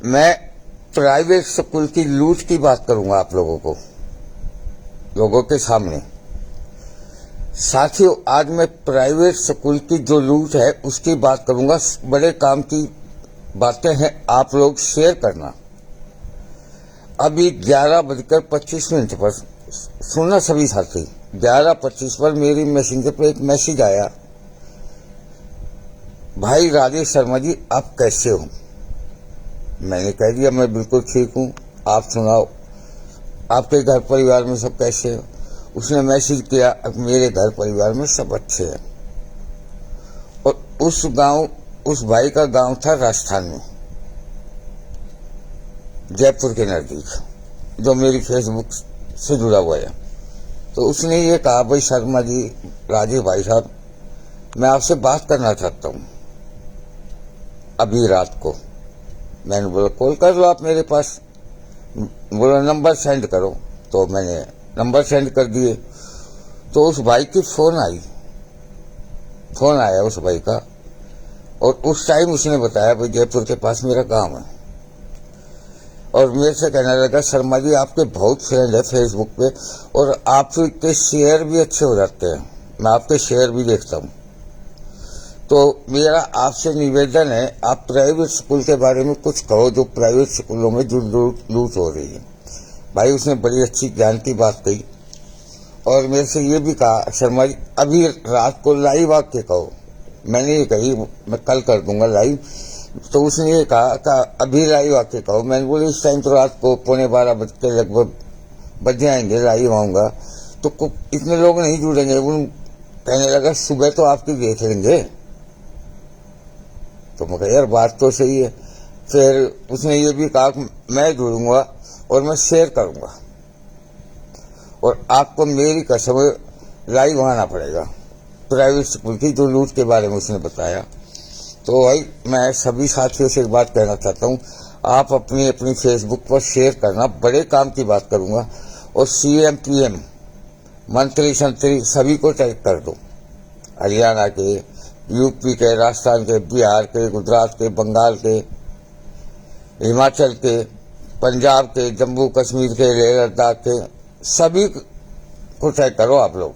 मैं private school की लूट की बात करूंगा आप लोगों के सामने। साथियों, आज मैं प्राइवेट स्कूल की जो लूट है उसकी बात करूंगा। बड़े काम की बातें हैं, आप लोग शेयर करना। अभी 11:25 पर सुनना सभी साथी, 11:25 पर मेरी मैसेंजर पे एक मैसेज आया, भाई राजेश शर्मा जी आप कैसे हो। मैंने कह दिया मैं बिल्कुल ठीक हूं, आप सुनाओ, आपके घर परिवार में सब कैसे हो। उसने मैसेज किया, अब मेरे घर परिवार में सब अच्छे हैं। और उस भाई का गांव था राजस्थान में, जयपुर के नजदीक, जो मेरी फेसबुक से जुड़ा हुआ है। तो उसने ये कहा, भाई शर्मा जी, राजेश भाई साहब, मैं आपसे बात करना चाहता हूं अभी रात को। मैंने बोला कॉल कर लो आप मेरे पास। बोला नंबर सेंड करो, तो मैंने नंबर सेंड कर दिए। तो उस भाई की फोन आया उस भाई का, और उस टाइम उसने बताया भाई जयपुर के पास मेरा गांव है। और मेरे से कहने लगा, शर्मा जी आपके बहुत फ्रेंड है फेसबुक पे, और आपके शेयर भी अच्छे हो जाते हैं, मैं आपके शेयर भी देखता हूँ। तो मेरा आपसे निवेदन है, आप प्राइवेट स्कूल के बारे में कुछ कहो, जो प्राइवेट स्कूलों में जो लूट हो रही है। भाई उसने बड़ी अच्छी ज्ञान की बात कही, और मेरे से ये भी कहा, शर्मा जी अभी रात को लाइव आके कहो। मैंने ये कही मैं कल कर दूंगा लाइव। तो उसने ये कहा अभी लाइव आके कहो। मैंने बोला इस टाइम तो रात को 11:15 के लगभग बज जाएंगे, लाइव आऊंगा तो इतने लोग नहीं जुड़ेंगे। उन कहने लगा सुबह तो आपकी देख लेंगे। तो मैं कहा यार बात तो सही है। फिर उसने ये भी कहा मैं जुड़ूंगा और मैं शेयर करूंगा, और आपको मेरी कसम लाइव आना पड़ेगा प्राइवेट स्कूल की जो लूट के बारे में उसने बताया। तो भाई मैं सभी साथियों से एक बात कहना चाहता हूँ, आप अपनी फेसबुक पर शेयर करना। बड़े काम की बात करूंगा, और CM PM मंत्री संतरी सभी को टैग कर दो। हरियाणा के, यूपी के, राजस्थान के, बिहार के, गुजरात के, बंगाल के, हिमाचल के, पंजाब के, जम्मू कश्मीर के, लेह लद्दाख के, सभी को टैग करो आप लोग।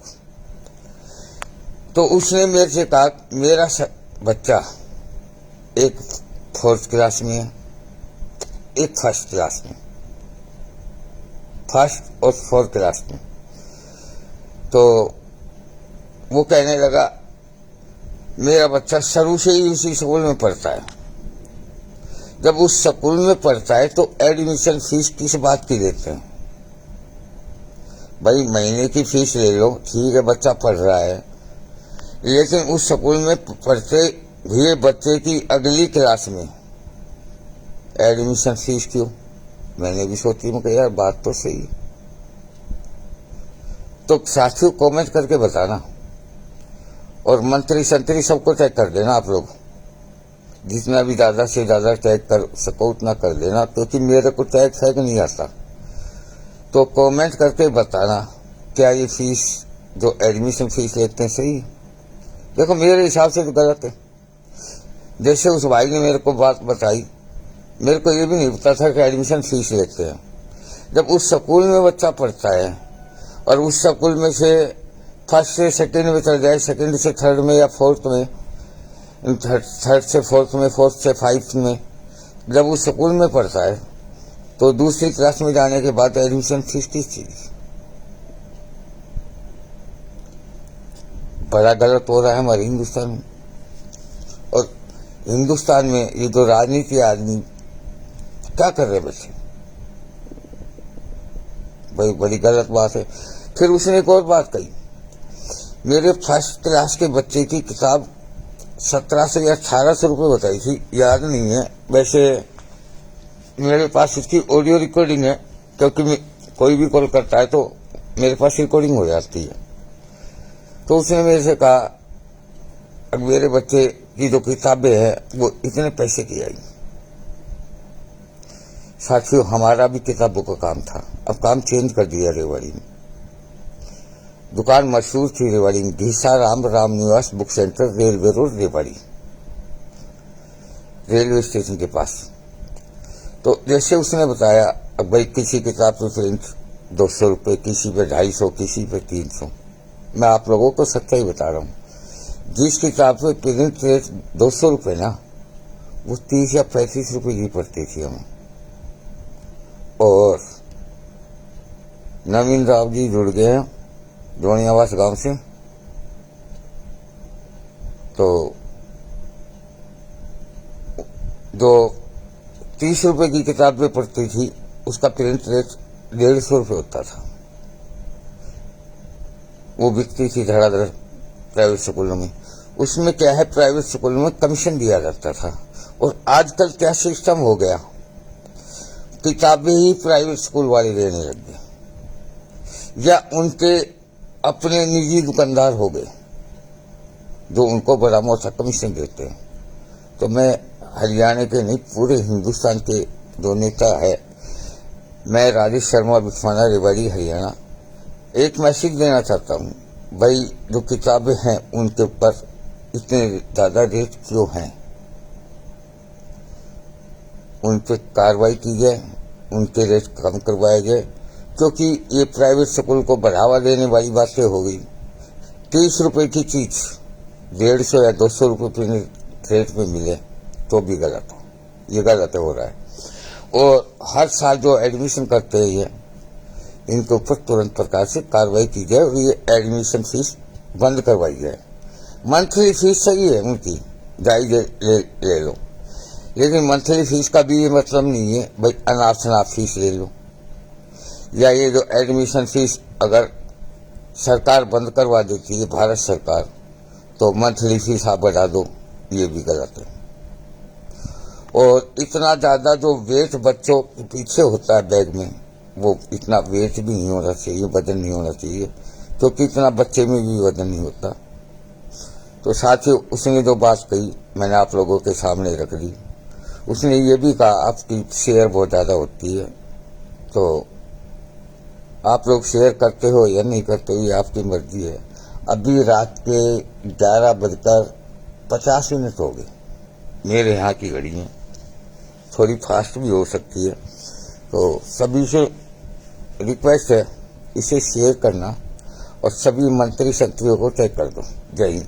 तो उसने मेरे से कहा मेरा बच्चा एक 4th क्लास में है, एक 1st क्लास में, 1st और 4th क्लास में। तो वो कहने लगा मेरा बच्चा शुरू से ही उसी स्कूल में पढ़ता है। जब उस स्कूल में पढ़ता है तो एडमिशन फीस किस बात की लेते हैं। भाई महीने की फीस ले लो, ठीक है बच्चा पढ़ रहा है, लेकिन उस स्कूल में पढ़ते हुए बच्चे की अगली क्लास में एडमिशन फीस क्यों। मैंने भी सोची, मैं यार बात तो सही है। तो साथियों कमेंट करके बताना, और मंत्री संतरी सबको टैग कर देना आप लोग। जितना भी ज्यादा से ज्यादा टैग कर सको उतना कर देना, क्योंकि मेरे को टैग नहीं आता। तो कमेंट करके बताना क्या ये फीस जो एडमिशन फीस लेते हैं सही है। देखो मेरे हिसाब से तो गलत है। जैसे उस भाई ने मेरे को बात बताई, मेरे को ये भी नहीं पता था कि एडमिशन फीस लेते हैं। जब उस स्कूल में बच्चा पढ़ता है, और उस स्कूल में से 1st से 2nd में चल जाए, 2nd से 3rd में या 4th में, 3rd से 4th में, 4th से 5th में, जब उस स्कूल में पढ़ता है तो दूसरी क्लास में जाने के बाद एडमिशन फीस किस चीज। बड़ा गलत हो रहा है हमारे हिंदुस्तान में। और हिंदुस्तान में ये जो राजनीति आदमी क्या कर रहे बच्चे, भाई बड़ी गलत बात है। फिर उसने एक और बात कही, मेरे 1st क्लास के बच्चे की किताब 1700 या 1800 रुपये बताई थी, याद नहीं है। वैसे मेरे पास इसकी ऑडियो रिकॉर्डिंग है, क्योंकि कोई भी कॉल करता है तो मेरे पास रिकॉर्डिंग हो जाती है। तो उसने मेरे से कहा अब मेरे बच्चे की जो किताबें हैं वो इतने पैसे की आई। साथियों हमारा भी किताबों का काम था, अब काम चेंज कर दिया। रेवाड़ी में दुकान मशहूर थी, रेवाड़ी में Ghisaram Ram Niwas book centre, railway road Rewari, railway station के पास। तो जैसे उसने बताया, अब भाई किसी किताब पे प्रिंट 200 रुपये, किसी पे 250, किसी पे 300। मैं आप लोगों को सच्चाई बता रहा हूँ, जिस किताब पे प्रिंट रेट 200 रुपये ना, वो 30 या 35 रुपये की पड़ती थी हमें। और नवीन राव जी जुड़ गए हैं जोनियावास गांव से, तो जो 30 रुपए की किताब पे पड़ती थी उसका प्रिंट रेट 150 रुपये होता था। वो बिकती थी धड़ाधड़ प्राइवेट स्कूलों में। उसमें क्या है, प्राइवेट स्कूलों में कमीशन दिया जाता था। और आजकल क्या सिस्टम हो गया, किताबें ही प्राइवेट स्कूल वाले देने लग गए, या उनके अपने निजी दुकानदार हो गए जो उनको बड़ा मोटा कमीशन देते हैं। तो मैं हरियाणा के नहीं, पूरे हिंदुस्तान के जो नेता है, मैं राजेश शर्मा बिठवाना, रेवाड़ी, हरियाणा, एक मैसेज देना चाहता हूँ। भाई जो किताबें हैं उनके ऊपर इतने ज्यादा रेट क्यों हैं, उन पर कार्रवाई की जाए, उनके रेट कम करवाए जाए, क्योंकि ये प्राइवेट स्कूल को बढ़ावा देने वाली बातें हो गई। 30 रुपए की चीज 150 या 200 रुपये रेट में मिले तो भी गलत हो, ये गलत हो रहा है। और हर साल जो एडमिशन करते हैं ये, इनके ऊपर तुरंत प्रकार से कार्रवाई की जाए और ये एडमिशन फीस बंद करवाई जाए। मंथली फीस सही है उनकी, जायज ले लो, लेकिन मंथली फीस का भी ये मतलब नहीं है भाई अनाप शनाप फीस ले लो, या ये जो एडमिशन फीस अगर सरकार बंद करवा देती है, भारत सरकार, तो मंथली फीस आप बढ़ा दो, ये भी गलत है। और इतना ज्यादा जो वेट बच्चों के पीछे होता है बैग में, वो इतना वेट भी नहीं होना चाहिए, वजन नहीं होना चाहिए, क्योंकि इतना बच्चे में भी वजन नहीं होता। तो साथ ही उसने जो बात कही मैंने आप लोगों के सामने रख दी। उसने ये भी कहा आपकी शेयर बहुत ज्यादा होती है, तो आप लोग शेयर करते हो या नहीं करते हो ये आपकी मर्जी है। अभी रात के 11:50 हो गए मेरे यहाँ की घड़ी में, थोड़ी फास्ट भी हो सकती है। तो सभी से रिक्वेस्ट है इसे शेयर करना और सभी मंत्री संत्रियों को तय कर दो। जय हिंद।